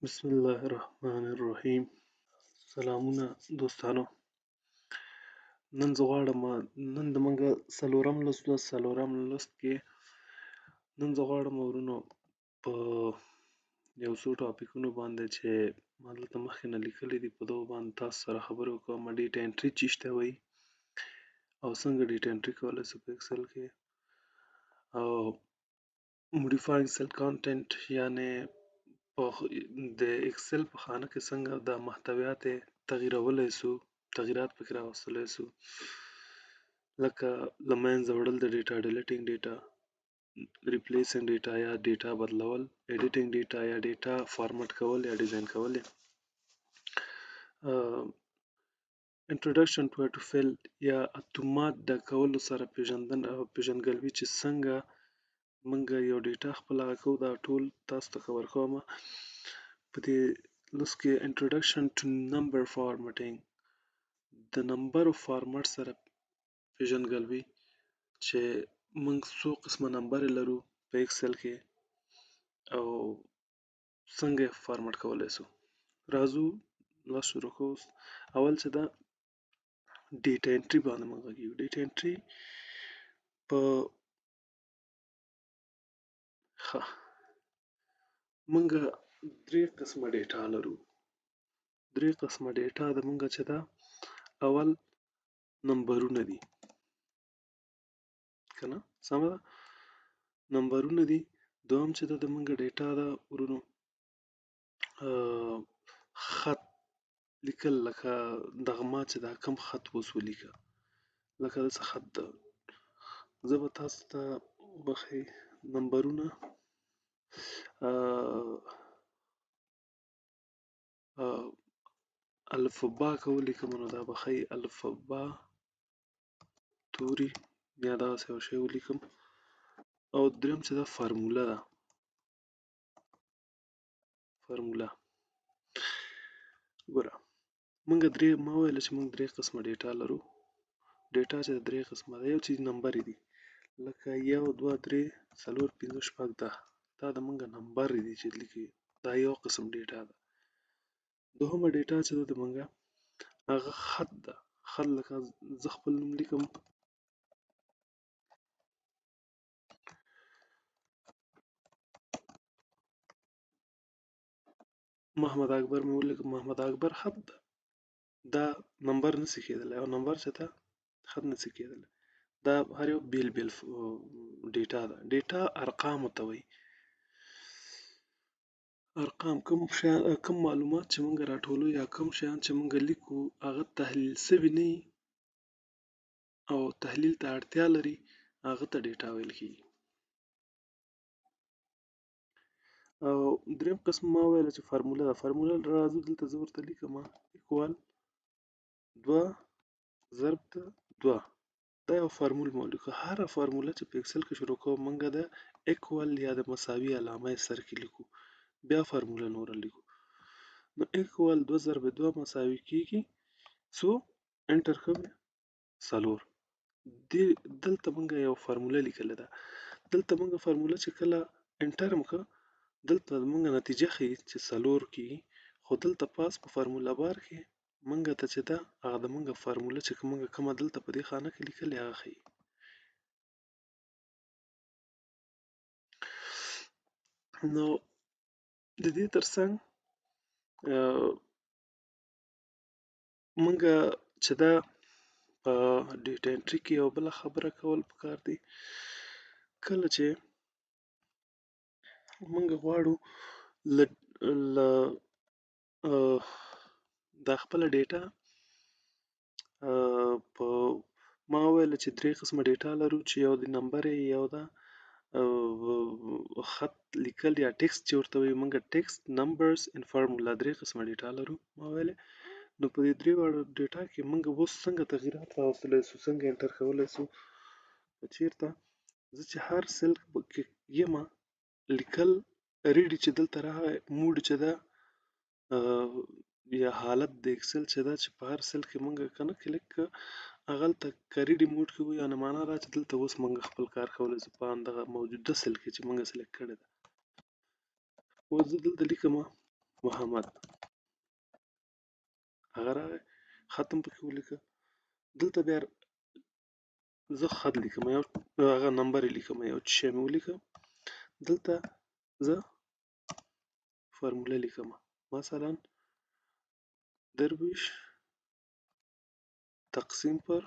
بسم الله الرحمن الرحیم. سلامونه دوستانو. نن زه غواړم نن د موږ څلورم لوست ده. څلورم لوست کې نن زه غواړم ورونو په یو څو ټاپکونو باندې چې ما دلته مخکې نه لیکلي دي په دغو باندې تاسو سره خبرې وکړم. ډیټا انټري چې شته وایي او څنګه ډیټا انټري کولی شو په اکسل کې، او موډیفاینګ سیل کانټینټ یعنی په د اکسل په خانه کې څنګه د محتویات تغییرولی سو، تغییرات پکې راوستلی سو، لکه له منځه وړل د ډیټا، ډیلیټینګ ډیټا، ریپلیسینګ ډیټا یا ډیټا بدلول، ایډیټینګ ډیټا یا ډیټا فارمټ کول یا ډیزاین کول، انټروډکشن ټو ټو فیل یا اتومات د کولو سره پیژندګلوي چې څنګه موږ یو ډیټا خپل هغه کوو. دا ټول تاسو ته کور کوم په دې لوست کې. انټروډکشن ټو نمبر فارمټینګ د نمبر فارمټ سره پیژندګلوي چې موږ څو قسمه نمبر لرو په اکسل کې او څنګه یې فارمټ کولی سو. راځو لوست شروع کوو. اول چې دا ډیټا انټري باندې موږ غږیږو. ډیټا انټري په موږ درې قسمه ډیټا لرو. درې قسمه ډیټا د موږ چې دا اول نمبرونه دي، کنه سمه ده، نمبرونه دي. دوم چې دا د موږ ډیټا ده ورونو خط لیکل، لکه دغه ما چې دا کم خط اوس ولیکه، لکه داسې خط ده. زه به تاسو ته بخښئ نمبرونه الفبا که ولیکم نو دا به ښایي الفبا توري یا دغسې یو شی ولیکم. او دریم چې دا فارموله ده، فارموله. ګوره موږ درې، ما ویله چې موږ درې قسمه ډیټا لرو. ډیټا چې درې قسمه ده، یو چې نمبر دي لکه 1 2 3 4 5 6 10، دا د موږ نمبر دي چې لیکي، دا یو قسم ډیټا ده. دوهمه ډیټا چې ده د موږ هغه خط ده. خط لکه زه خپل نوم لیکم محمد اکبر، مې ولیکم محمد اکبر، خط ده، دا نمبر نشي کېدلی، او نمبر چې ده خط نشي کېدلی. دا هر یو بیل بیل ډیټا ده. ډیټا ارقامو ته وایي. ارقام کوم معلومات چې موږ راټولو یا کوم شیان چې موږ لیکو هغه تحلیل سوي نه وي او تحلیل ته اړتیا لري، هغه ته ډیټا ویل کېږي. او دریم قسم ما ویله چې فارموله ده. فارموله راځو دلته زه ورته لیکم ایکوال 2 ضرب د 2، دا یو فارمول مو ولیکو. هره فارموله چې په اکسل کې شروع کوو موږ د ایکوال یا د مساوي علامه یې سر کې لیکو، بیا فارموله نوره لیکو. نو ایکوال 2 ضرب 2 مساوي کېږي څو؟ انټر کوئ 4. دلته موږ یو فارموله لیکلې ده. دلته موږ فارموله چې کله انټر وکړه دلته موږ نتیجه ښیي چې 4 کېږي، خو دلته پاس په فارموله بار کې موږ ته چې ده هغه د موږ فارموله چې موږ کومه دلته په دې خانه کې لیکلې هغه ښیي. نو د دې ترڅنګ موږ چې دا په ډیټا انټري کې یو بله خبره کول پکار دي. کله چې موږ غواړو له دا خپله ډیټا په ما ویله چې درې قسمه ډیټا لرو، چې یو د نمبر یو ده خط لیکل یا ټکسټ چې ورته وایي. موږ ټکسټ، نمبرز ان فارمولا درې قسمه ډیټا لرو ما ویلې. نو په دې درې واړو ډیټا کې موږ اوس څنګه تغییرات راوستلی سو، څنګه انټر کولی سو. چیرته زه چې هر سیل کې یم لیکل ریډي چې دلته راغی موډ چې ده یا حالت د اکسل چې ده چې په هر سیل کې موږ کنه کلیک هغلته که ریډي موډ کې وي، یعنې معنا دا چې دلته اوس موږ خپل کار کولی سو په همدغه موجوده سیل کې چې موږ سلیکټ کړی ده. اوس زه دلته لیکم محمد هغه راغی ختم پکې ولیکه دلته بیا زه خط لیکم یو هغه نمبر یې لیکم یو شی مې ولیکه دلته زه فرموله لیکم مثلا درویش تقسیم پر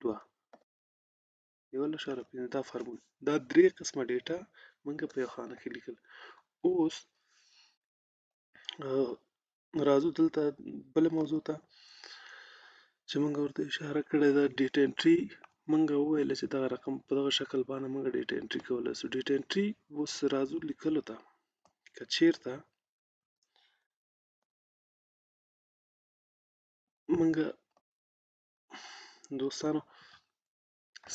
2 11.5 دا فرمول دا درې قسمه ډیټا مونږ په یو خانه کې لیکل اوس راځو دلته بل موضوع ته چې مونږ ورته اشاره کړې ده ډیټا انټري مونږ وویل چې دا رقم په دغه شکل باندې مونږ ډیټا انټري کولای شو ډیټا انټري اوس راځو لیکلو ته که چیرته مونږ دوستانو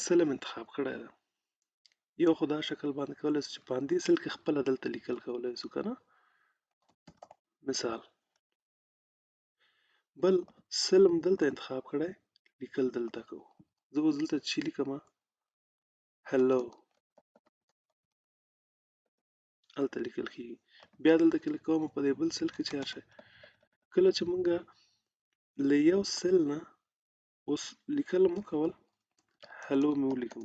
سلم انتخاب کړی ده یو خو دا شکل باندې کولای شو چې باندې سل کې خپله دلته لیکل کولای شو که نه مثال بل سلم دلته انتخاب کړی لیکل دلته کوو زه اوس دلته چې لیکم هلو هلته لیکل کېږي بیا دلته کلیک کوم په دې بل سل کې چې هر شی کله چې مونږ له یو سل نه اوس لیکل مو کول هلو مې ولیکم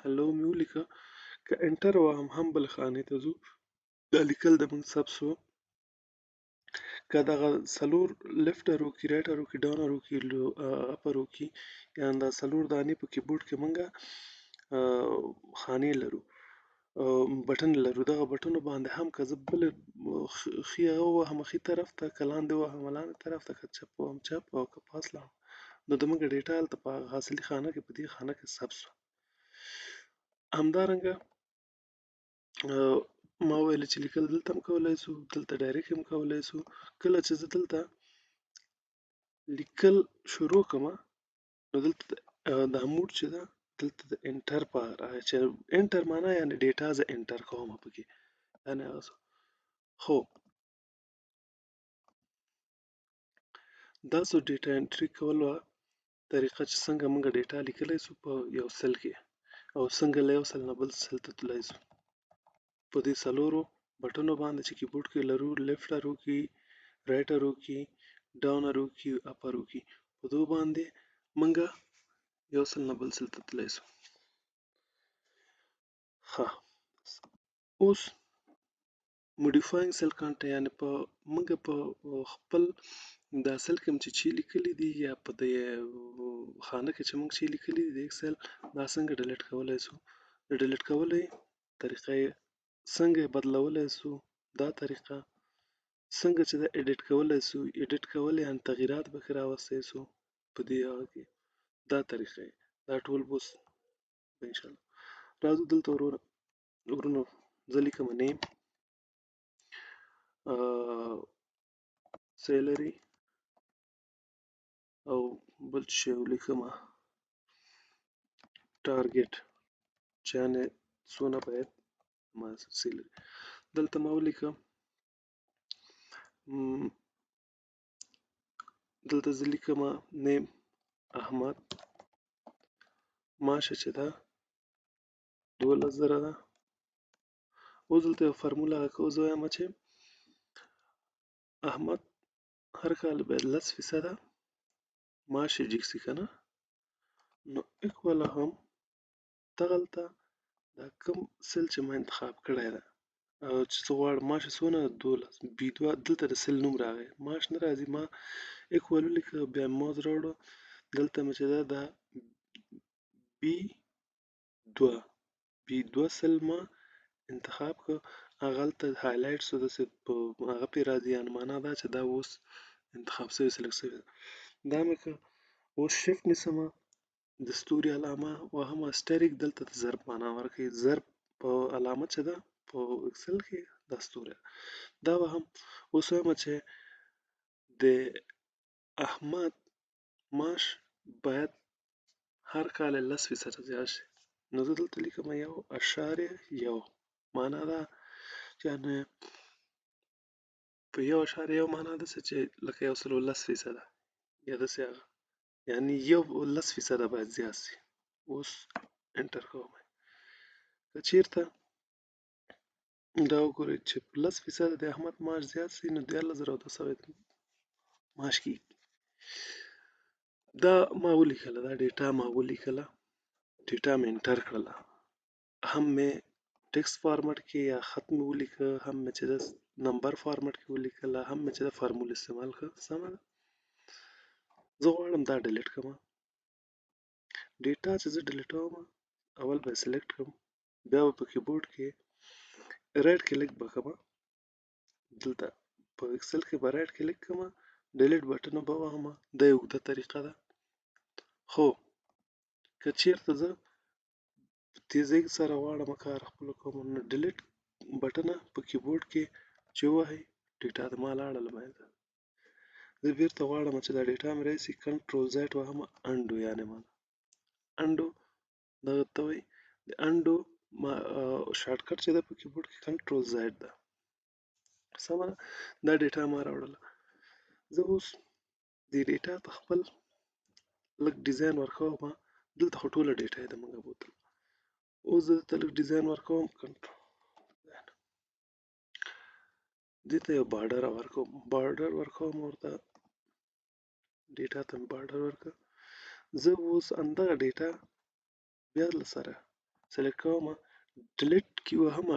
هلو مې ولیکه که انټر وهم هم بل خانې ته ځو دا لیکل د مونږ ثبت شو که دغه څلور لیفټر وکړي رایټر وکړي ډاونر وکړي اپر وکړي یا دا څلور دانې په کیبورډ کې مونږ خانې لرو بټن لرو دغه بټنو باندې هم که زه بل ښي ووهم ښي طرف ته که لاندې ووهم لاندې طرف ته که چپ ووهم چپ او که پاس لاړم نو زموږ ډیټا هلته په حاصلي خانه کې په دې خانه کې ثبت شوه همدارنګه ما ویل چې لیکل دلته هم کولی شو دلته ډایرکټ هم کولی شو کله چې زه دلته لیکل شروع کړم نو دلته دا موډ چې ده دلته د انټر په راغی چې انټر معنا یعنی ډیټا زه انټر کوم پکې یعنی هغه څه خو دا څو ډیټا انټري کولو طریقه چې څنګه موږ ډیټا لیکلی شو په یو سل کې او څنګه له یو سل نه بل سل ته تللی شو په دې څلورو بټنو باندې چې کیبورډ کې لرو لیفټر وکړي رایټر وکړي ډاونر وکړي اپر وکړي په دو باندې موږ یو سل نه بل سل ته تللی شو ښه اوس موډیفاینګ سل کانټ یعنی په موږ په خپل دا سل کې چې لیکلي دي یا په دې خانه کې چې موږ چې لیکلي دي د اکسل دا څنګه ډیلیټ کولای شو د ډیلیټ کولای طریقه یې څنګه بدلولای شو دا طریقه څنګه چې دا ایډیټ کولای شو ایډیټ کولای ان تغیرات به راوستي شو په دې هغه کې دا طریقه دا ټول بوس ان شاء الله راځو دلته ورونو زه لیکم نیم سیلری او بل شی ولیکم ټارګټ چانه څونه باید ما سیلری دلته ما ولیکم دلته زه لیکم نیم احمد ماشه چې ده 12,000 ده اوس دلته یو فرموله راکوو زه وایم چې احمد هر کال باید 10% معاش جګ شي که نه نو اکوله هم دغلته دا کوم سل چې ما انتخاب کړی ده او چې زه غواړم معاش یې څونه 12 بي 2 دلته د سل نوم راغی معاش نه راځي ما اکول ولیکه بیا موز راوړو دلته مې چې ده دا بي 2 سل ما انتخاب کړ هغه هلته هایلایټ شو داسې په هغه پې راځي یعنې معنا دا چې دا اوس انتخاب شوی سلیکټ شوی ده دا مې که اوس شفټ نیسم د ستوري علامه وهم اسټریک دلته د ضرب معنا ورکوي ضرب په علامه چې ده په اکسل کې دا ستوری دا وهم اوس وایم چې د احمد معاش باید هر کال 10% زیات شي نو زه دلته لیکم 1.1 معنا دا یعنې په 1.1 معنا داسې چې لکه 110% یا داسې هغه یعنی 10% باید زیات شي اوس انټر کوم که چیرته دا وګورئ چې 10% د احمد معاش زیات شي نو 14,200 معاش کېږي. دا ما ولیکله، دا ډیټا ما ولیکله، ډیټا مې انټر کړله، هم مې ټکسټ فارمټ کې یا خط مې ولیکه، هم مې چې د نمبر فارمټ کې ولیکله، هم مې چې د فارمول استعمال کړه. سمه ده. زه غواړم دا ډیلیټ کړم. ډیټا چې زه ډیلیټوم اول به سلیکټ کړم، بیا به په کیبورډ کې رائټ کلیک به کوم، دلته په اکسل کې به رائټ کلیک کوم، ډیلیټ بټن به وهم. دا یو اوږده طریقه ده، خو که چیرته زه په تیزۍ سره غواړم کار خپل کوم نو ډیلیټ بټن په کیبورډ کې چې ووهئ ډیټا د ما لاړه له منځه. زه بیرته غواړم چې دا ډیټا مې راشي، کنټرول زیډ وهم، انډو یعنې مانا انډو دغه ته وایي. د انډو شارټکټ چې ده په کیبورډ کې کنټرول زیډ ده. سمه ده. دا ډیټا ما راوړله. زه اوس دې ډیټا ته خپل لږ ډیزاین ورکوم. دلته خو ټوله ډیټا یې د موږ بوتل. اوس زه دلته لږ ډیزاین ورکوم، دې ته یو بارډر ورکوم، بارډر ورکوم ورته، ډیټا ته مې بارډر ورکړه. زه اوس همدغه ډیټا بیا له سره سلیکټ کوم، ډیلیټ کې وهم،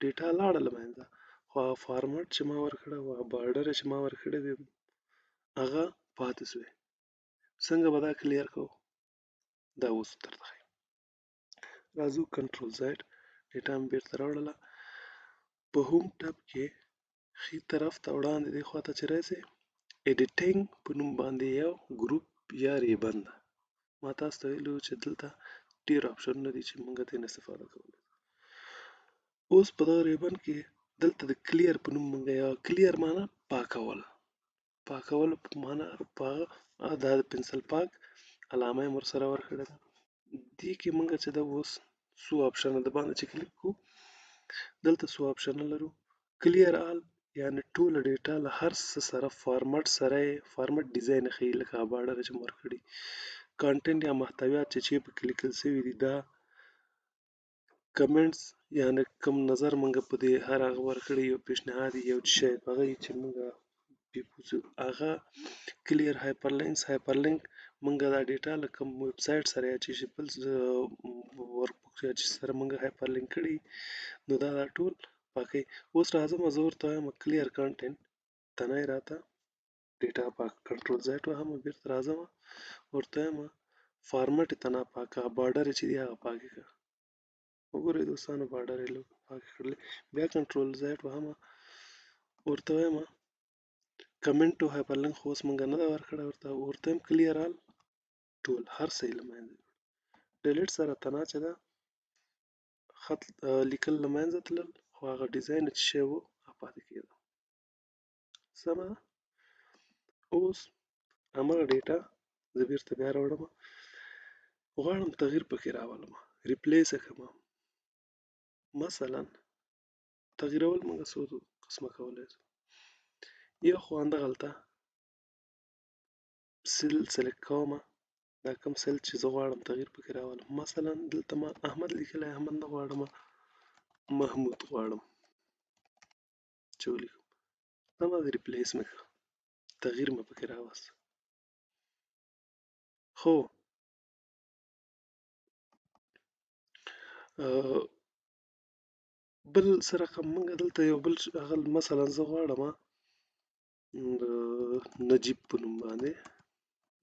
ډیټا لاړه له منځه، خو هغه فارمټ چې ما ورکړه او هغه بارډر چې ما ورکړی وي هغه پاتې شوی. څنګه به دا کلیر کوو؟ دا اوس درته ښیم. راځو کنټرول زیډ، ډیټا مې بیرته راوړله. په هوم ټب کې ښي طرف ته وړاندې دې خوا ته چې راشئ، ایډیټینګ په نوم باندې یو ګروپ یا ریبن ده. ما تاسو ته ویلي وو چې دلته ډېر اپشنونه دي چې موږ ترې استفاده کوو. اوس په دغه ریبن کې دلته د کلیر په نوم موږ یا کلیر معنا پاکول، پاکول په معنا دا د پنسل پاک علامه یې ورسره ورکړې ده. دې کې موږ چې دا اوس څو اپشنه د باندې چې کلیک کوو، دلته څو اپشنه لرو. کلیر آل یعنې ټوله ډیټا له هر څه سره فارمټ سره یې فارمټ ډیزاین یې ښیي، لکه بارډر چې مو ورکړي. کانټینټ یا محتویات چې پکې لیکل شوي دي، دا کمنټس یعنې کوم نظر موږ په دې هر هغه ورکړي، یو پیشنهاد یو شی په هغه چې موږ هغه کلیر هایپرلینکس، هایپرلینک موږ دا ډیټا له کوم ویب سایټ سره یا چې بل ورکبوک یا چې سره موږ هایپرلینک کړي نو دا ټول پاکوي. اوس راځم زه ورته وایم کلیر کانټینټ تنه یې راته ډیټا پاک، کنټرول زیډ وهم، بیرته راځم ورته وایم فارمټ یې تنه پاکه، بارډر یې چې دی هغه پاک کړه. وګورئ دوستانو بارډر یې لږ پاک کړلی. بیا کنټرول زیډ وهم، ورته وایم کمنټ او هایپرلینک خو اوس موږ نه ده ورکړی، ورته وایم کلیر آل ټول هر څه یې له منځه یوړل. ډیلیټ سره تنه چې ده خط لیکل له منځه تلل، خو هغه ډیزاین چې شی و هغه پاتې کېده. سمه ده. اوس همغه ډیټا زه بیرته بیا راوړم، غواړم تغییر پکې راولم، ریپلیس یې کړم. مثلا تغییرول موږ څو قسمه کولی شو. یو خو همدغلته سیل سلیکټ کوم، دا کوم سیل چې زه غواړم تغییر پکې راولم. مثلا دلته ما احمد لیکلی، احمد نه غواړم، محمود غواړم چې ولیکم. سمه ده، ریپلیس مې کړه، تغییر مې پکې راوست. خو بل څه رقم موږ دلته یو بل هغه مثلا زه غواړم د نجیب په نوم باندې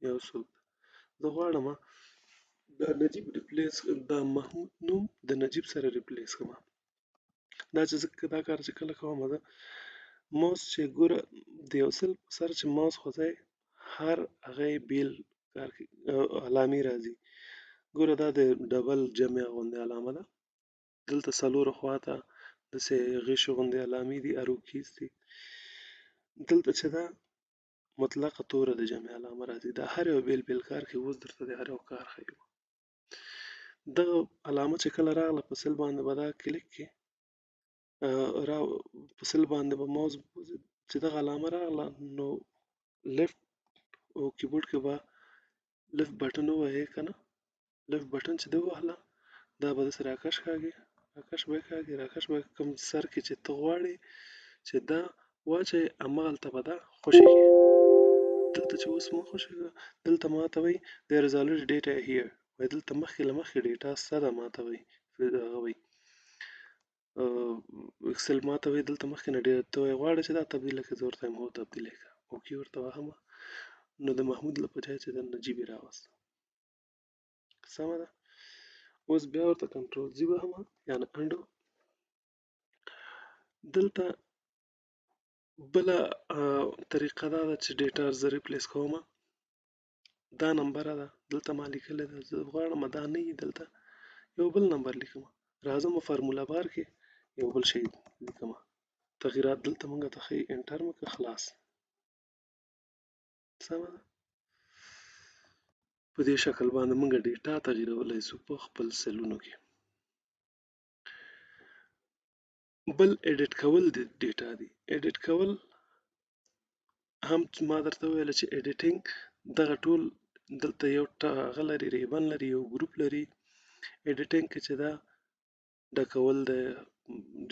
یو څوک، زه غواړم دا نجیب ریپلیس، دا محمود نوم د نجیب سره ریپلیس کړم. دا چې زه دا کار چې کله کوم، زه ماوس چې ګوره د یو سل په سر چې ماوس خوځوئ هر هغه یې بیل کار کوي، علامې راځي. ګوره دا د ډبل جمع غوندې علامه ده، دلته څلورو خواته داسې غیشو غوندې علامې دي، ارو کیز دي. دلته چې ده مطلقه توره د جمع علامه راځي، دا هر یو بیل بیل کار کوي. اوس درته د هر یو کار ښیم. دغه علامه چې کله راغله په سل باندې به دا کلیک کې په سل باندې به ماوس چې دغه علامه راغله نو لیفت او کیبورډ کې به لیفت بټن ووهئ که نه، لیفت بټن چې ده ووهله دا به داسې راکش کاږي، راکش به کاږي راکش به کوم سر کې چې ته غواړې چې دا واچوې همغلته به دا خوشېږي. دلته چې اوس مو خوشېږي دلته ماته وایي there is already data here، وایي دلته مخکې له مخکې ډیټا شته ده، ماته وایي هغه وایي اکسل ماته وایي دلته مخکې نه ډیټا، ته وایې غواړې چې دا تبدیله کړې، زه ورته وایم هو تبدیله کړه، اوکې ورته وهمه، نو د محمود له په ځای چې د نجیب یې راوسته. سمه ده. اوس بیا ورته کنټرول زی وهمه یعنې انډو. دلته بله طریقه دا ده چې ډیټا زه ریپلیس کومه، دا نمبره ده دلته ما لیکلې ده، زه غواړم دا نه وي، دلته یو بل نمبر لیکم، راځم فارمولا بار کې یو بل شی لیکم، تغییرات دلته مونږ ته ښیي، انټر مې کړه خلاص. سمه ده. په دې شکل باندې مونږ ډیټا تغییرولی شو په خپل سلونو کې. بل ایډیټ کول د ډیټا دی. ایډیټ کول هم ما درته وویل چې ایډیټینګ دغه ټول دلته یو هغه لري، ریبن لري، یو ګروپ لري. ایډیټینګ کې چې دا ډکول د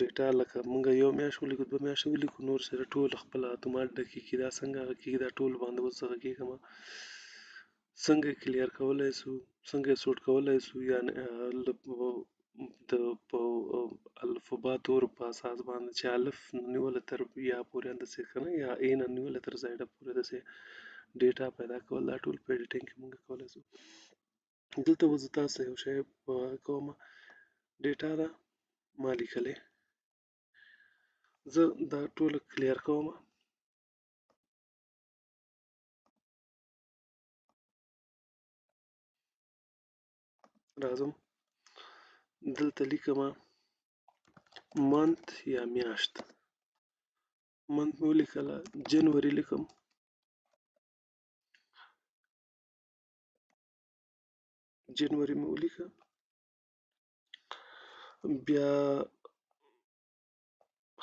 ډیټا لکه مونږ یو میاشت ولیکو، دوه میاشتې ولیکو، نور سره ټول خپل اتومات ډکېږي. دا څنګه هغه کېږي، دا ټول باندې اوس هغه کېږم څنګه کلیر کولی شو، څنګه یې سورټ کولی شو، یعنې د په الفبا تور په اساس باندې چې الف نیوله تر یا پورې انداسې که نه، یا ای نه نیوله تر زیډه پورې داسې ډیټا پیدا کول، دا ټول په ایډیټینګ کې مونږ کولی شو. دلته به زه تاسو ته یو شی کومه، ډیټا ده ما لیکلې، زه دا ټوله کلیر کومه، راځم دلته لیکمه منت یا میاشت، منت مې ولیکله، جنوري لیکم، جنوري مې ولیکه، بیا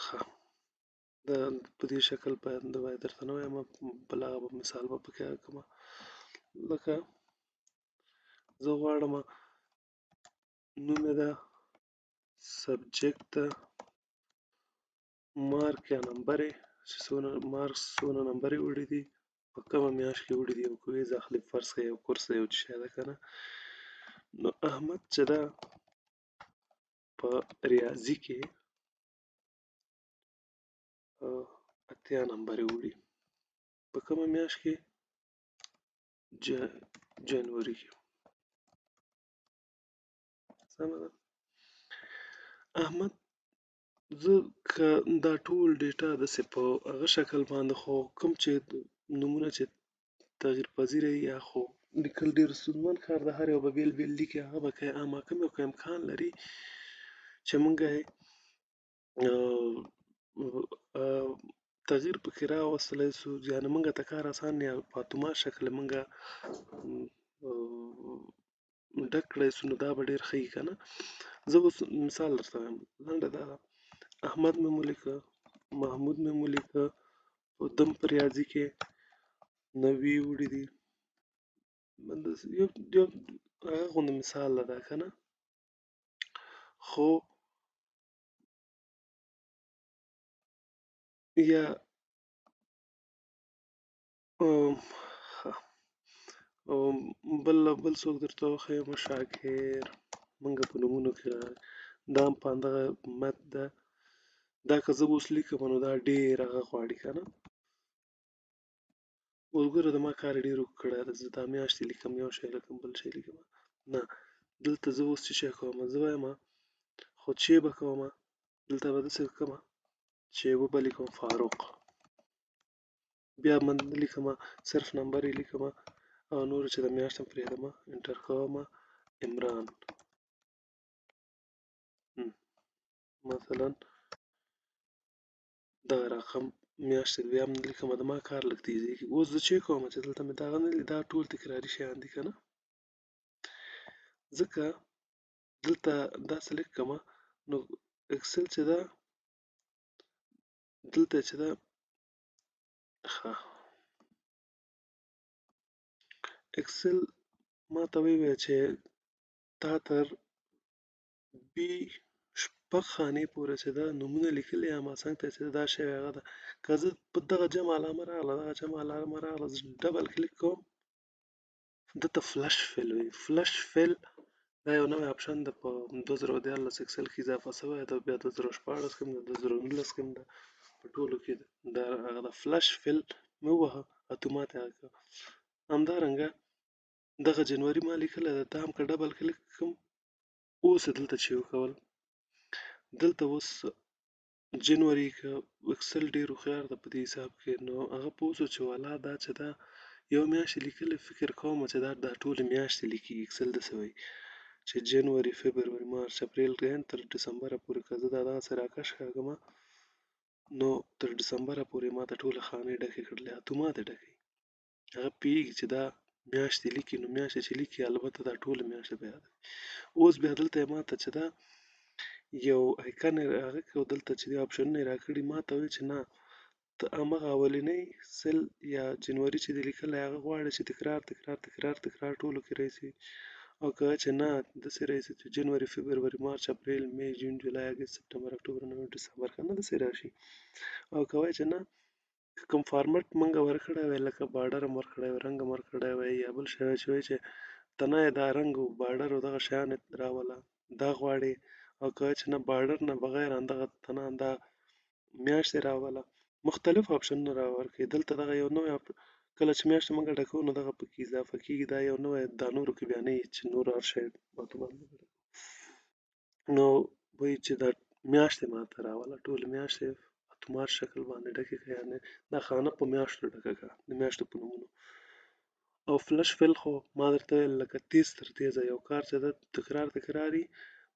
ښه په دې شکل باندې باید درته نه وایم، بل هغه مثال به پکې کومه، لکه زه غواړم نوم یې ده سبجیکت ده مارک یا نمبر یې چې څونه مارکس څونه نمبر یې وړي دي، په کومه میاشت کې وړي دي، یو کویز اخلي، فرض کړه یو کورس دی، یو څه شی ده که نه. نو احمد چې ده په ریاضي کې اتیا نمبر یې وړي، په کومه میاشت کې، جنوري کې. سمه ده. احمد زه که دا ټول ډیټا داسې په هغه شکل باندې، خو کوم چې نومونه چې تغییر پذیره یا خو لیکل ډېر ستونزمن کار ده، هر یو به بیل بیل لیکي، هغه به کوي، اما کوم یو که امکان لري چې مونږ یې تغییر پکې راوستلی شو، یعنې مونږ ته کار اسان یا په اتومات شکل مونږ ډک کړی شو، نو دا به ډېر ښه وي که نه. زه اوس مثال درته وایم، لنډه دا ده، احمد مې ولیکه، محمود مې ولیکه، دم په ریاضي کې 90 وړي دي، یو هغه غوندې مثال ده دا که نه. خو یا بل څوک درته وښیم، شاکر مونږ په نومونو کې دا هم په همدغه مت ده، دا که زه اوس لیکم نو دا ډېر هغه غواړي که نه. اوس ګوره د ما کار ډېر اوږد کړی ده، زه دا میاشتې لیکم، یو شی لیکم، بل شی لیکم، نه دلته زه اوس څه شی کوم، زه وایم خو چې به کوم، دلته به داسې کومه چې وبه لیکم فاروق، بیا من لیکم صرف نمبر یې لیکم، او نور چې د میاشت هم پرېږدم، انټر کوم عمران، مثلا دغه رقم میاشت بیا هم لیکم، د ما کار لږ تیزېږي. اوس زه چې کوم چې دلته مې دغه نه دا ټول تکراري شیان دي که نه، ځکه دلته دا سلیکټ کوم، نو اکسل چې ده دلته چې ده ښه اکسل ما ته وویل چې تا تر B شپږ خانې پورې چې دا نومونه لیکلي یا ما څنګ ته چې دا شی هغه ده. که زه په دغه جمع علامه راغله زه ډبل کلیک کوم دته فلش فیل وي. فلش فیل دا یو نوی اپشن ده په 2014 اکسل کې اضافه شوی ده، بیا 2014 کې هم ده، 2019 کې هم ده، په ټولو کې ده. هغه د فلش فیل مې ووهه اتومات یې هغه کړ. همدارنګه دغه جنوري ما لیکلی ده، دا هم که ډبل کلیک کوم اوس یې دلته چې وکول دلته اوس جنوري که اکسل ډېر هوښیار ده په دې حساب کې، نو هغه پوه شو چې والا دا چې دا یو میاشت لیکلی فکر کوم چې دا ټولې میاشتې لیکي. اکسل داسې وایي چې جنوري، فبروري، مارچ، اپریل تر ډسمبره پورې که زه دا دغسې راکش کاږم نو تر ډسمبره پورې ما ته ټولې خانې ډکې کړلې، اتومات یې ډکوي. هغه پوهېږي چې دا میاشتې لیکي، نو میاشتې چې لیکي البته دا ټولې میاشتې به یادوي. اوس بیا دلته یې ما ته چې دا یو ايکن هغه کې دلته چې دی اپشنونه یې راکړي ما ته وایي چې نه ته همغه اولنی سل یا جنوري چې دی لیکلی هغه غواړې چې تکرار تکرار تکرار تکرار ټولو کې راشي، او که چې نه داسې راشي چې جنوري، فبروري، مارچ، اپریل، مې، جون، جولای، اګست، سپټمبر، اکتوبر، نومبر، ډسمبر که نه داسې راشي، او که وایي چې نه کوم فارمټ مونږ ورکړی وی لکه بارډر هم ورکړی وی، رنګ هم ورکړی وی، یا بل شی چې وایي چې ته نه یې دا رنګ او بارډر او دغه شیان راوله دا غواړې، او که چې نه بارډر نه بغیر همدغه ته نه دا میاشتې راوله، مختلف اپشنونه راورکوي. دلته دغه یو نوی کله چې میاشتې موږ ډکوو نو دغه پکې اضافه کېږي، دا یو نوی دا نورو کې بیا نه وي چې نور هر شی اتومات نو وایي چې دا میاشتې ماته راوله، ټولې میاشتې اتومات شکل باندې ډکې کړه، یعنې دا خانه په میاشتو ډکه کړه د میاشتو په نومونو. او فلش فیل خو ما درته ویل لکه تیز تر تیزه یو کار چې ده تکرار تکراري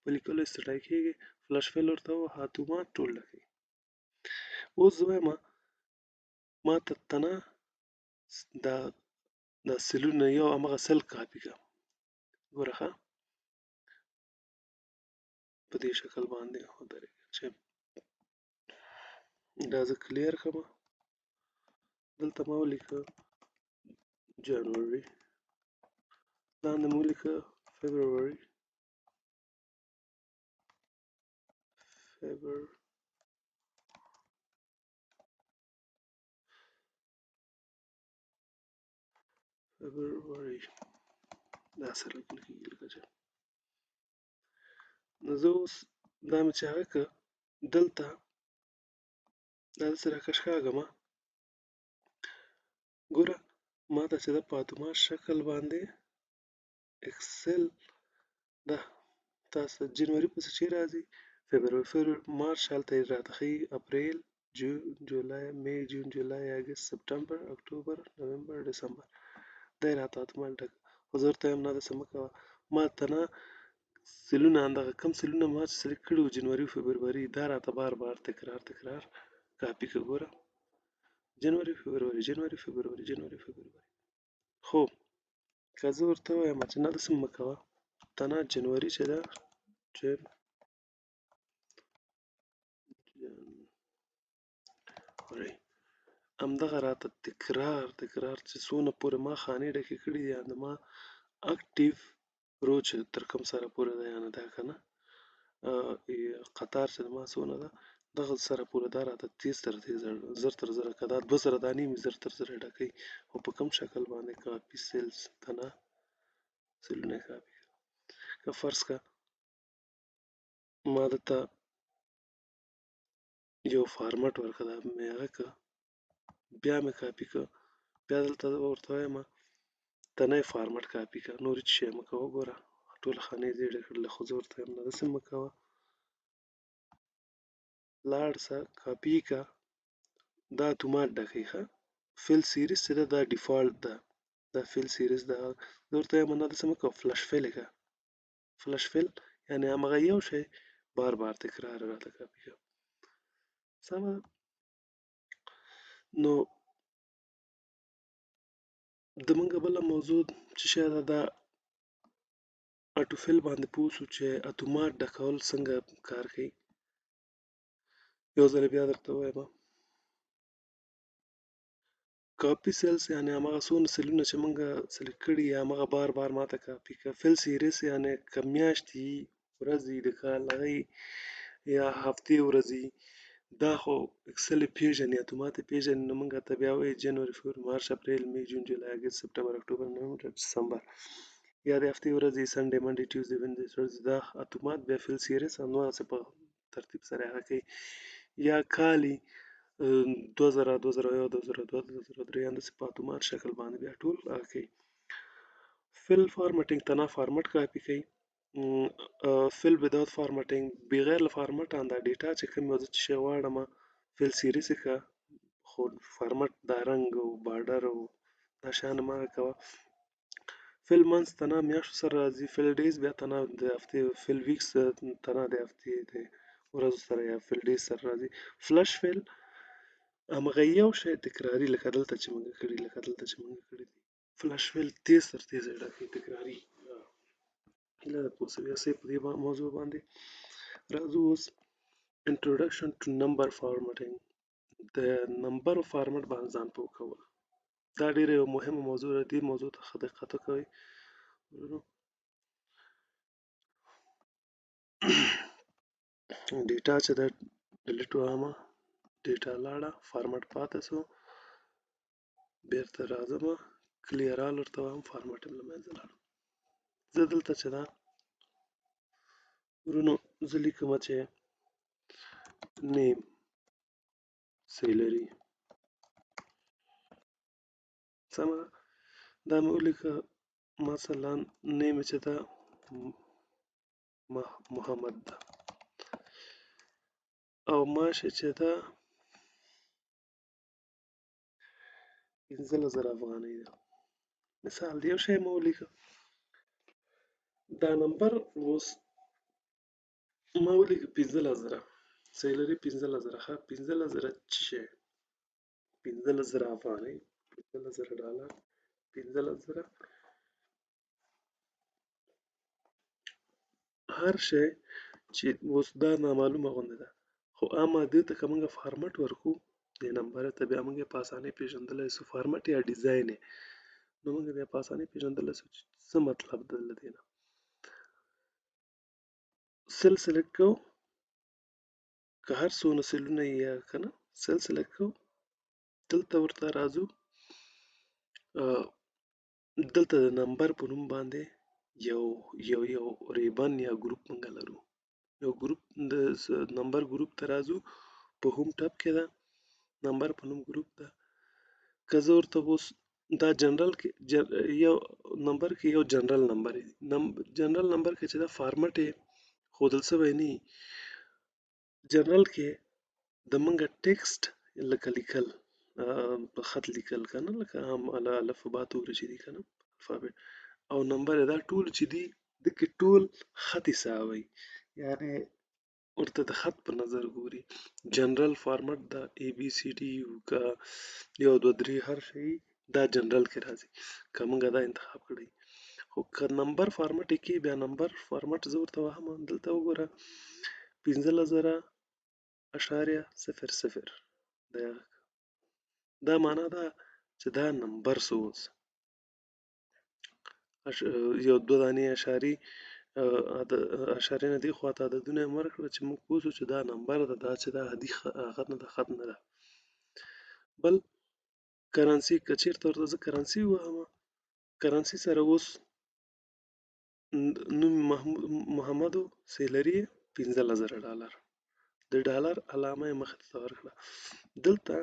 په لیکلو استډای کېږي، فلش فیل ورته ووهه اتومات ټول ډکوي. اوس زه وایم ما ته تنه دا سلونه یو همغه سل کاپي کړه، ګوره ښه په دې شکل باندې ودرېږه چې دا زه کلیر کړم. دلته ما ولیکه جنوري، لاندې مو ولیکه فبروري، فبروري دا سره لیکل کېږي لکه چې نو زه اوس دا مې چې هغه که دلته دا داسې راکش کاږم ګوره ما ته چې ده په اتومات شکل باندې اکسل ده تاسو جنوري پسې چې راځي فبروري، مارچ هلته یې راته ښیي، اپریل، جون، جولای، مې، جون، جولای، اګست، سپټمبر، اکتوبر، نومبر، ډسمبر دا یې راته اتومات ډک. خو زه ورته وایم نه داسې مه کوه، ما ته نه سلونه همدغه کم سلونه ما چې سلیکټ کړي وو جنوري، فبروري دا راته بار بار تکرار تکرار کاپي کړه. ګوره جنوري، فبروري، جنوري، فبروري، جنوري، فبروري. خو که زه ورته ووایم چې نه داسې مه کوه، ته نه جنوري چې ده جنوري همدغه راته تکرار تکرار چې څونه پورې ما خانې ډکې کړي دي، یعنې ما اکټیو رو چې تر کوم سره پورې ده، یعنې دا که نه قطار چې ما څونه ده دغه سره پورې دا راته تیز تر تیزه زر تر زره که دا 2000 دانې مې زر تر زره ډکوي. خو په کوم شکل باندې کاپي سیلز ته نه سلونه یې کاپي کړه. که فرض که ما دته یو فارمټ ورکړه دا مې هغه که بیا مې کاپي کړه، بیا دلته ورته وایم ته نه یې فارمټ کاپي کړه، نور هېڅ شی مه کوه. ګوره ټوله خانې یې زیړې کړلې، خو زه ورته وایم نه داسې مه کوه، لاړ شه کاپي یې کړه دا اتومات ډکوي. ښه فیل سیریز چې ده دا ډیفالټ ده، دا فیل سیریز ده. زه ورته وایم نه داسې مه کوه، فلش فیل یې کړه، فلش فیل یعنې همغه یو شی بار بار تکرار راته کاپي کړه. سمه ده. نو زمونږ بله موضوع چې شی ده دا اټو فیل باندې پوه شو چې اتومات ډکول څنګه کار کوي. یو ځل بیا درته ووایم کاپي سیلز یعنې همغه څونه سلونه چې موږ سلیکټ کړي یا همغه بار بار ماته کاپي کړه. فیل سیریز یعنې که میاشتې وي ورځې د کال هغه یا هفتې ورځې دا خو اکسل پیژني اتومات پیژني نو موږ ته بیا وایي جنوري فبروري مارچ اپریل می جون جولای اګست سپټمبر اکتوبر نومبر دسمبر یا د هفتې ورځې سنډه منډه ټیوزډے وینزډے تھرسډے دا اتومات بیا فل سیریز همداسې په ترتیب سره هغه کوي یا کالي 2000 2001 2002 2003 همداسې په اتومات شکل باندې بیا ټول هغه کوي فل فارمټینګ تنا فارمټ کاپي کوي فل وداوت فارمټینګ بغیر له فارمټ دا ډیټا چې کوم وځي چې غواړم فل سیریز کا خو فارمټ دا رنگ او بارډر او دا شان ما کوه فل منث تنا میاشتو سره راځي فل ډیز بیا تنا د هفتې فل ویکس تنا د هفتې د ورځو سره یا فل ډیز سره راځي فلش فل همغه یو شی تکراری لکه دلته چې موږ کړی دي فلش فل تیز تر تیزه ډکې تکراری هیله ده پوه شوي یاستئ په دې موضوع باندې راځو اوس introduction to number formatting د نمبر فارمټ باندې ځان پوه کول دا ډیره یو مهمه موضوع ده دې موضوع ته ښه دقت وکوئ ډیټا چې ده ډیلیټ وهمه ډیټا لاړه فارمټ پاتې شو بیرته راځم کلیر آل ورته وایم فارمټ یې له منځه لاړ زه دلته چې ده ورونو زه لیکم چې نیم سیلري سمه ده دا مې ولیکه مثلا نیم چې ده محمد ده او ماشه چې ده 15,000 افغانۍ ده مثال دی یو شی مې ولیکه دا نمبر اوس ما ولیکه 15,000 سیلري 15,000 ښه 15,000 څه شی 15,000 افغانۍ 15,000 ډالر 15,000 هر شی چې اوس دا نامعلومه غونډه ده خو اما دې ته که موږ فارمټ ورکو دې نمبر ته بیا موږ په اسانۍ پیژندلی سو فارمټ یا ډیزاین نو موږ بیا په اسانۍ پیژندلی سو چې څه مطلب ده له دې نه سل سلیکټ کوو که هر څونه سلونه یا که نه سل سلیکټ کوو دلته ورته راځو دلته د نمبر په نوم باندې یو ریبن یا ګروپ موږ لرو یو ګروپ د نمبر ګروپ ته راځو په هوم ټاب کې ده نمبر په نوم ګروپ ده که زه ورته اوس دا جنرال کې یو نمبر کې یو جنرال نمبر جنرال نمبر کې چې دا فارمټ یې ښودل سوی نه جنرال کې د موږ ټیکسټ لکه لیکل په خط لیکل کنه لکه هم الفبا توري چې دي کنه الفابet او نمبر دا ټول چې دي دغه ټول خط حسابي یعنی ورته د خط په نظر ګوري جنرال فارمټ دا ای بی سی ډي کا یو دو درې هر شي دا جنرال کې راځي که موږ دا انتخاب کړی خو که نمبر فارمټ کې بیا نمبر فارمټ زه ورته واهم دلته وګوره 15,000.00 دا معنا ده چې دا نمبر سوز یو دو دانې اشاری اشاره نه دی خواته عددونه یې ورکړه چې موږ پوه شو چې دا نمبر ده دا چې دا حدي هغه نه ده خط نه ده بل کرنسي که چېرته ورته زه کرنسي وواهم کرنسي سره اوس نوم محمدو سیلري 15,000 د ډالر علامه یې مخې ته ورکړه دلته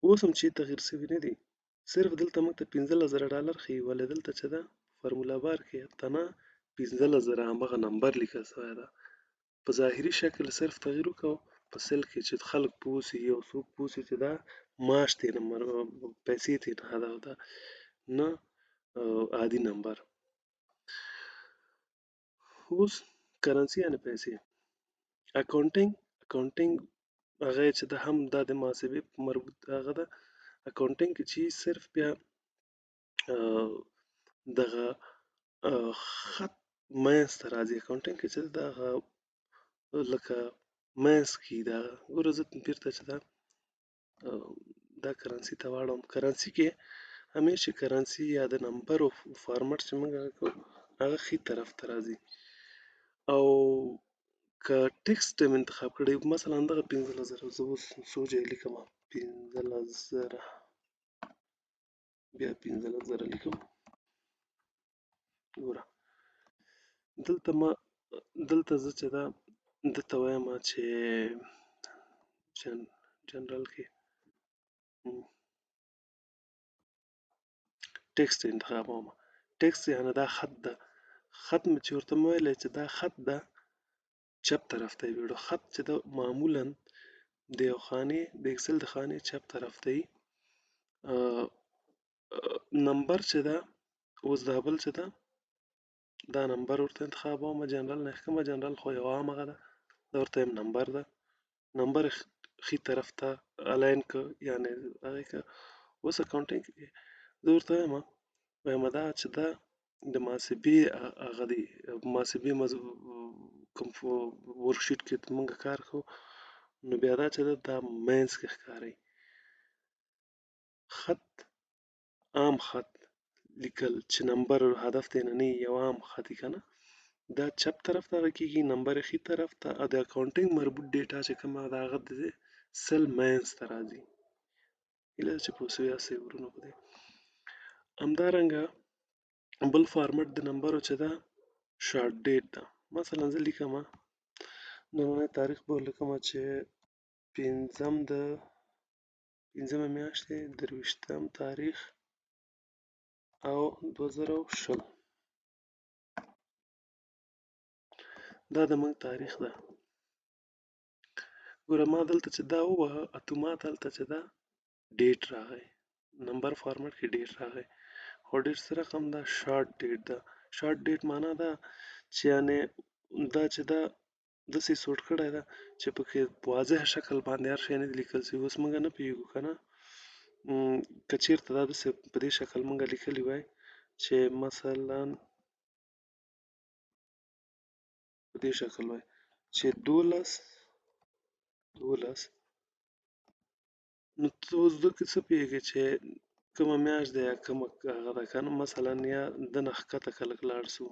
اوس هم چې تغیر شوي نه دي صرف دلته موږ ته 15,000 ښیي ولې دلته چې ده فرمولا بار کې تنه 15,000 همغه نمبر لیکل شوی ده په ظاهري شکل صرف تغیر وکړو په سل کې چې خلک پوه شي یو څوک پوه شي چې دا معاش دی نمبر پیسې دی نه ده نه عادي نمبر اوس کرنسي یعنې پیسې اکاونټینګ هغه چې ده هم دا د محاسبې مربوط هغه ده اکاونټینګ کې چې صرف بیا دغه خط منځ ته راځي اکاونټینګ کې چې دغه لکه منځ کې دا ګوره زه بیرته چې دا کرنسي ته واړم کرنسي کې همیشه کرنسي یا د نمبر او فارمټ چې موږ کوو هغه ښي طرف ته راځي او که ټکسټ ټایم انتخاب کړی مثلا دغه 15000 زه اوس سوچ یې لیکم 15000 بیا 15000 لیکم ګوره دلته زه چې دا دته وایم چې جنرال کې ټکسټ انتخابوم ټکسټ یعنی دا خط ده خط مې چې ورته ویلی چې دا خط ده چپ طرف ته یې بیړو خط چې ده معمولا د یو خانې د اکسل د خانې چپ طرف ته یي نمبر چې ده اوس دا بل چې ده دا نمبر ورته انتخابوم جنرال نه ښکمه جنرال خو یو عام هغه ده دا ورته یم نمبر ده نمبر ښي طرف ته الاین که یعنی هغې که اوس اکاونټینګ کې زه ورته وایم دا چې دا د محاسبې هغه دی محاسبې کوم ورکشیټ کې موږ کار کوو نو بیا دا چې ده دا مینځ کې ښکاري خط عام خط لیکل چې نمبر هدف ته نه یو عام خط که نه دا چپ طرف ته هغه کېږي نمبر ښي طرف ته او د اکاونټینګ مربوط ډیټا چې کومه ده هغه د سل مینځ ته راځي هیله ده چې پوه سوي یاستئ ورونو په دې همدارنګه بل فارمټ د نمبرو چې ده شارټ ډیټ ده مثلا زه لیکمه نننی تاریخ به لیکمه چې پنځمه میاشت دی 23م تاریخ او 2020 دا د موږ تاریخ ده ګوره ما دلته چې دا ووهه اتومات هلته چې ده ډیټ راغی نمبر فارمټ کې ډیټ راغی خو ډیټ څه رقم ده شارټ ډیټ ده شارټ ډیټ معنا ده چې یعنی دا چې ده داسې سوټ کړی ده چې پکې په واضح شکل باندې هر شی نه دی لیکل سوی اوس موږ نه پوهېږو که نه که چېرته دا داسې په دې شکل موږ لیکلی وای چې مثلا په دې شکل وای چې 12 نو ته اوس دلته څه پوهېږې چې کومه میاشت ده یا کومه هغه ده که نه مثلا یا دنه ښکته که لږ لاړ سو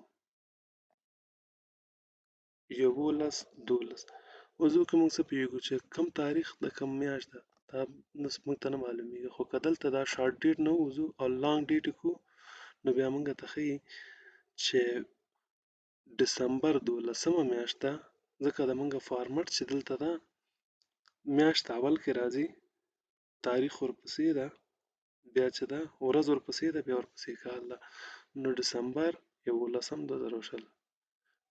11 12 اوس دلته موږ څه پوهېږو چې کوم تاریخ د کوم میاشت ده دا موږ ته نه معلومېږي خو که دلته دا شارټ ډیټ نه ووځو او لانګ ډیټ یې کړو نو بیا موږ ته ښیي چې ډسمبر 12مه میاشت ده ځکه د موږ فارمټ چې دلته ده میاشت اول کې راځي تاریخ ورپسې ده بیا چې ده ورځ ورپسې ده بیا ورپسې کال ده نو ډسمبر 11 2020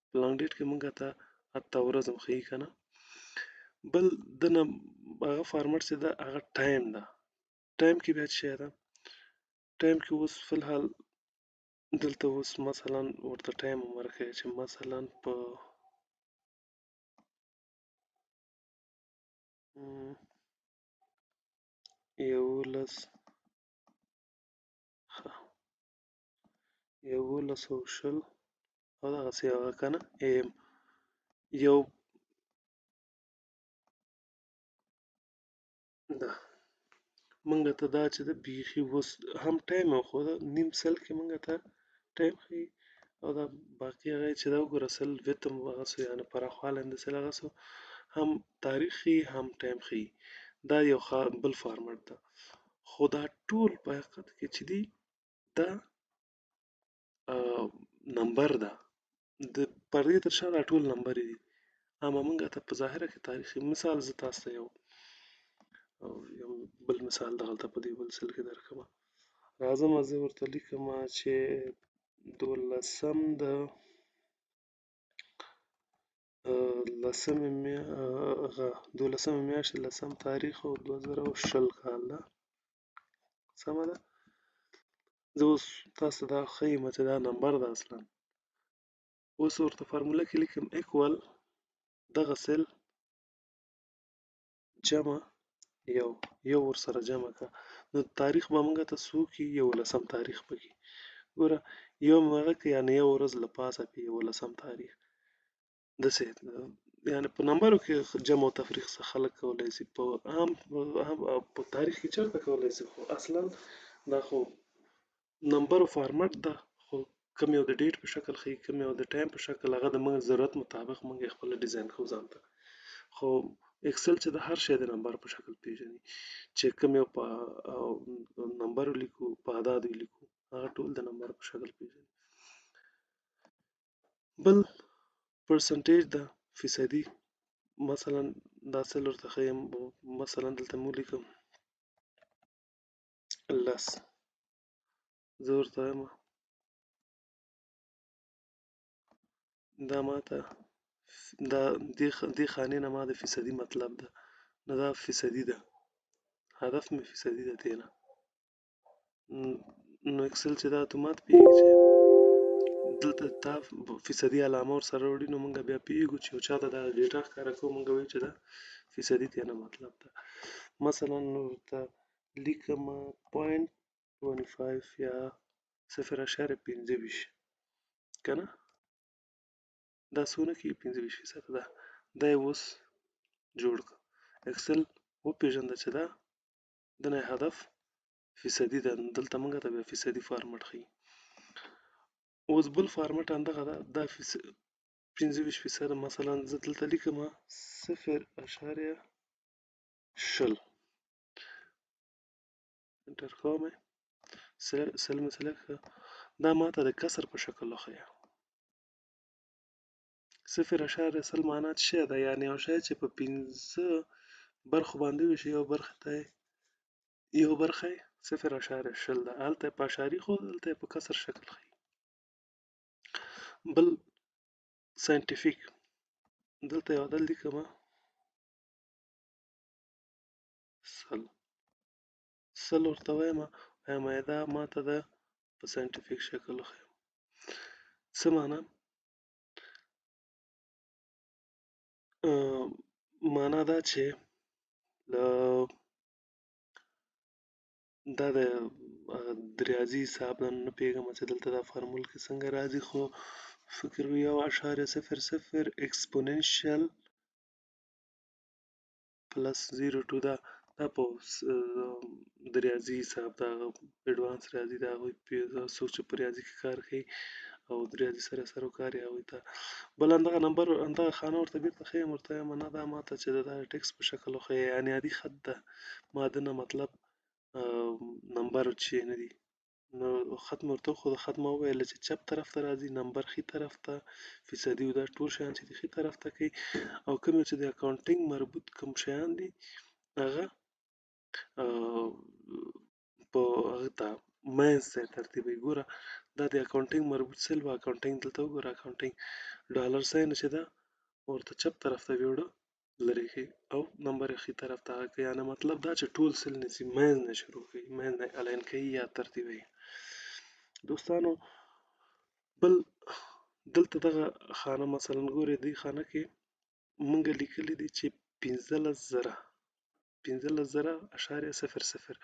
په لانګ ډیټ کې موږ ته حتی ورځ هم ښیي که نه بل دنه هغه فارمټ چې ده هغه ټایم ده ټایم کې بیا څه شی ده ټایم کې اوس فی الحال دلته اوس مثلا ورته ټایم هم ورښیي چې مثلا په 11 1120 او دغسې هغه که نه ایم یو ده موږ ته دا چې ده بیخي اوس هم ټایم وښوده نیم سل کې موږ ته ټایم ښیي او دا باقي هغه چې دا وګوره سل ویت هم هغه سو یعنې پراخوالی هم د سل هغه سو هم تاریخ ښیي هم ټایم ښیي دا یو بل فارمټ ده خو دا ټول په حقیقت کې چې دي دا نمبر ده د پردې تر شا دا ټول نمبرې دي اما موږ ته په ظاهره کې تاریخي مثال زه تاسو ته یو بل مثال دغلته په دې بل سل کې درکړمه راځمه زه ورته لیکمه چې 12 د دولسمه میاشت 10 تاریخ او 2020 کال ده سمه ده زه اوس تاسو ته دا ښیم چې دا نمبر ده اصلا اوس ورته فارموله کې لیکم ایکوال دغه سل جمع یو ورسره جمع که نو تاریخ به موږ ته څو کي 11 تاریخ پکې ګوره یو مې هغه که یعنې یو ورځ له پاسه په 11 تاریخ داسې یعنې په نمبرو کې جمع او تفریق څه خلک کولی شي په هم په تاریخ کې چېرته کولی شي خو اصلا دا خو نمبرو فارمټ ده خو کوم یو د ډیټ په شکل ښیي، کوم یو د ټایم په شکل، هغه د موږ ضرورت مطابق موږ یې خپله ډیزاین کوو ځان ته. خو اکسل چې د هر شی د نمبر په شکل پیژني، چې کوم یو په نمبر ولیکو، په اعدادو یې لیکو، هغه ټول د نمبر په شکل پیژني. بل پرسنټیج ده، فیصدي. مثلا دا څه درته ښیم، مثلا دلته مو ولیکم 10. زه ورته وایم دا ماته دې خانې نه ما د فیصدي مطلب ده، نو دا فیصدي ده، هدف مې فیصدي ده تېنه. نو اکسل چې دا اتومات پوهېږي چې دلته تا فیصدي علامه ورسره وړي، نو موږ بیا پوهېږو چې یو چاته دا ډیټا ښکاره کوو، موږ وایو چې دا فیصدي تېنه مطلب ده. مثلا ورته لیکمه 0.25 یا 0.25 که نه، دا څونه کېږي 25% ده. دا یې اوس جوړ کړه. اکسل وپېژنده چې دا د نه هدف فیصدي ده، دلته موږ ته بیا فیصدي فارمټ ښیي. اوس بل فارمټ همدغه ده، دا 25%. مثلا زه دلته لیکمه 0.0 انټر کوم، سل مې سلیکټ کړه، دا ماته د کسر په شکل وښیه. 0.0 معنا څه شی ده؟ یعنې یو شی چې په 5 برخو باندې وویشي، یو برخه یې 0.0 ده، هلته یې په اشاري ښود، دلته یې په کسر شکل ښیي. بل ساینټیفیک، دلته یو عدد لیکمه 100 ورته وایمه دا ماته ده په ساینټیفیک شکل وښیه. څه معنا؟ معنا دا چې دا د ریاضي حساب نه پوهېږم چې دلته دا فارمول کې څنګه راځي، خو فکر 1.00 اکسپوننشیل پلس 0.2 دا په د ریاضي حساب، دا اډوانس ریاضي، دا هغوی څوک چې په ریاضي کې کار کوي او د ریاضي سره سروکار یې هغوی ته. بل همدغه نمبر، همدغه خانه ورته بېرته ښیم، ورته وایم نه دا ماته چې دا ټکس په شکل وښیه، یعنې عادي خط ده، ما ده نه مطلب نمبر چې نه دي. نو خط مې ورته وښود، خط ما وویل چې چپ طرف ته راځي، نمبر ښي طرف ته، فیصدي دا ټول شیان چې دي ښي طرف ته کوي، او کوم چې د اکاونټینګ مربوط کوم شیان دي هغه په هغه ته منځ ته ترتیبوي. ګوره دا د اکاونټینګ مربوط سیل و، اکاونټینګ دلته وګوره، اکاونټینګ ډالر ساین چې ده ورته چپ طرف ته بیوړه لرې ښي، او نمبر یې ښي طرف ته کوي، یعنې مطلب دا چې ټول سیل نیسي، منځ نه شروع کوي، منځ نه الاین کوي یا ترتیبوي. دوستانو بل دلته دغه خانه مثلا ګورئ، دې خانه کې موږ لیکلي دي چې 15,000.00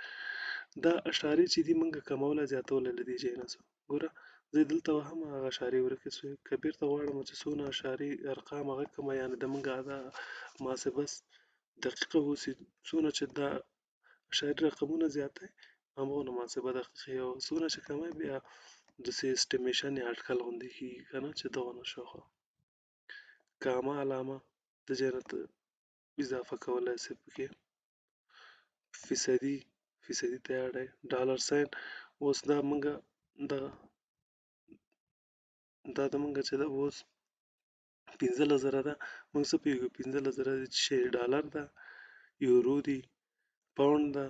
دا اشارې چې دي موږ کموله زیاتوله له دې ځای نه څو. ګوره زه دلته وهم هغه اشارې ورکې شوې، که بیرته غواړم چې څونه اشارې ارقام هغه کړمه، یعنې د موږ دا محاسبه دقیقه واوسي، څونه چې دا اشاري رقمونه زیاتوي همغونه محاسبه دقیقه وي، او څونه چې کموي بیا داسې اسټیمیشن یا اټکل غوندې کېږي که نه، چې دغونه شاوخوا. کامه علامه د ځای نه اضافه کولی شئ پکې، فیصدي ته یې اړوئ، ډالر ساین. اوس دا موږ د موږ چې ده اوس 15,000 ده، موږ څه پوهېږو 15,000 چې شی ډالر ده، یورو دي، پاونډ ده،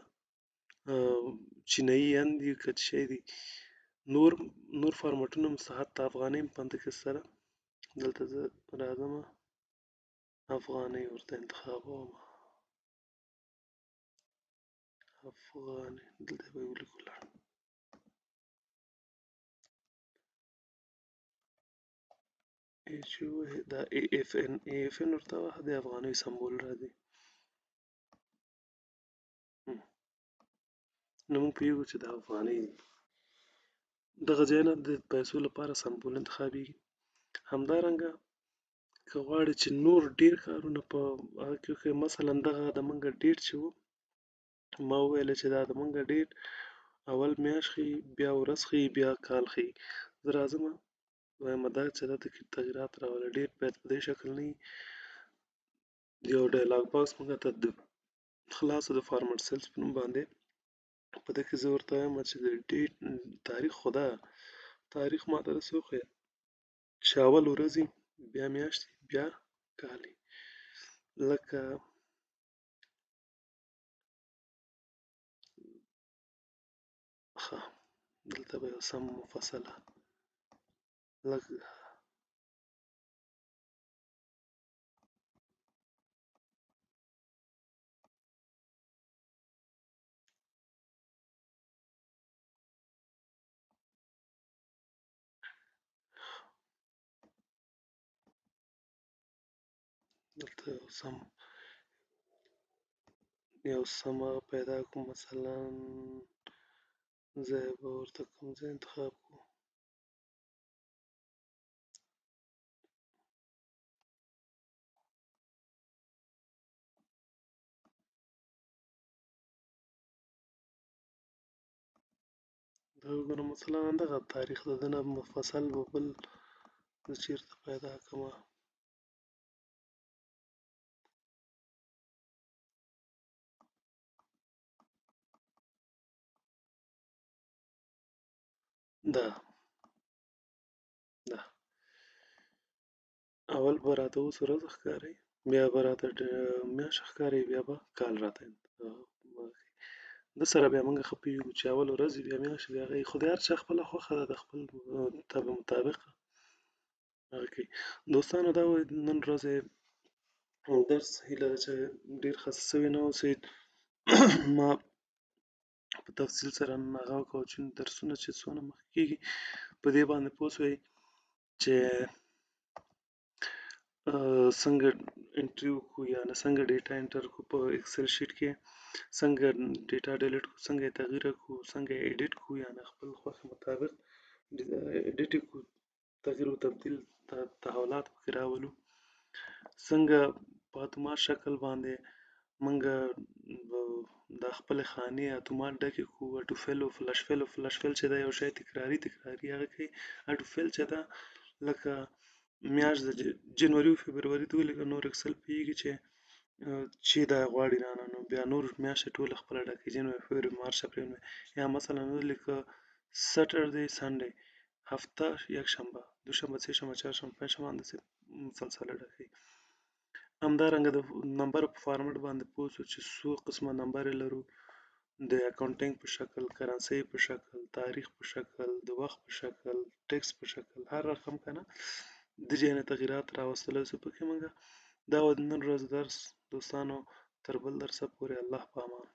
چینایي ین دي که څه شی دي، نور فارمټونه هم شته، حتی افغانۍ هم په همده کې شته ده. دلته زه راځمه افغانۍ ورته انتخابوم، افغانۍ دلته به یې ولیکو دا AFN ورته وهه، د افغانۍ سمبول راځي. نو موږ پوهېږو چې دا افغانۍ دي. دغه ځای نه د پیسو لپاره سمبول انتخابېږي. همدارنګه که غواړې چې نور ډېر کارونه په هغه کې وکړې، مثلا دغه د موږ ډیټ چې و، ما وویل چې دا د موږ ډیټ اول میاشت ښیي، بیا ورځ ښیي، بیا کال ښیي. زه راځم وایم دا چې دلته کې تغییرات راولي ډېر باید په دې شکل نه وي. یو ډایلاګ باکس موږ ته د خلاصو د فارمټ سیلز په نوم باندې په دې کې زه ورته وایم چې د ډیټ تاریخ خو ده، تاریخ ماته داسې وښیه چې اول ورځې، بیا میاشتې، بیا کالې. لکه ښه دلته به یو سم مفصله لکه دلته یو سمه پیدا کړو. مثلا ځای به ورته کوم ځای انتخاب کړو. دا وګوره مثلا دغه تاریخ د ده نه مفصل به بل زه چېرته پیدا کړمه. دا اول به راته اوس ورځ ښکاري، بیا به راته میاشت ښکاري، بیا به کال راته ده سره بیا موږ ښه پوهېږو چې اول ورځ بیا میاشت بیا هغه خو د هر چا خپله خوښه ده، د خپل طبع مطابق هغه کوي. دوستانو دا وایي نن ورځ درس هیله ده چې ډېر خسته سوي نه اوسئ. ما په تفصیل سره نن هغه وکړو چې درسونه چې څونه مخکې کېږي په دې باندې پوه شوئ چې څنګه انټري وکړو، یعنې څنګه ډیټا انټر کړو په اکسل شیټ کې، څنګه ډیټا ډیلیټ کړو، څنګه یې تغییر کړو، څنګه یې ایډیټ کړو، یعنې خپل خوښې مطابق ایډیټ یې کړو، تغییر و تبدیل تحولات پکې راولو، څنګه په اتومات شکل باندې موږ دا خپلې خانې اتومات ډکې کړو. اټو فیل او فلش فیل، او فلش فیل چې دا یو شی تکراري هغه کوي. اټو فیل چې دا لکه میاشت د جنوري او فبروري ته ولیکه، نور اکسل پوهېږي چې دا غواړي رانه، نو بیا نور میاشتې ټوله خپله ډکوي، جنوري، فبروري، مارچ، اپریل، مې. یا مثلا ولیکه سټرډے، سنډے، هفته، یکشنبه، دوشنبه، سهشنبه، چهارشنبه، پنجشنبه، همداسې مسلسله ډکوي. همدارنګه د نمبر په فارمټ باندې پوه شو چې څو قسمه نمبر لرو، د اکاونټینګ په شکل، کرنسۍ په شکل، تاریخ په شکل، د وخت په شکل، ټیکس په شکل، هر رقم کنه د جینې تغییرات راوستلی شو پکې موږ. دا و د نن ورځ درس دوستانو، تر بل درسه پورې الله په امان.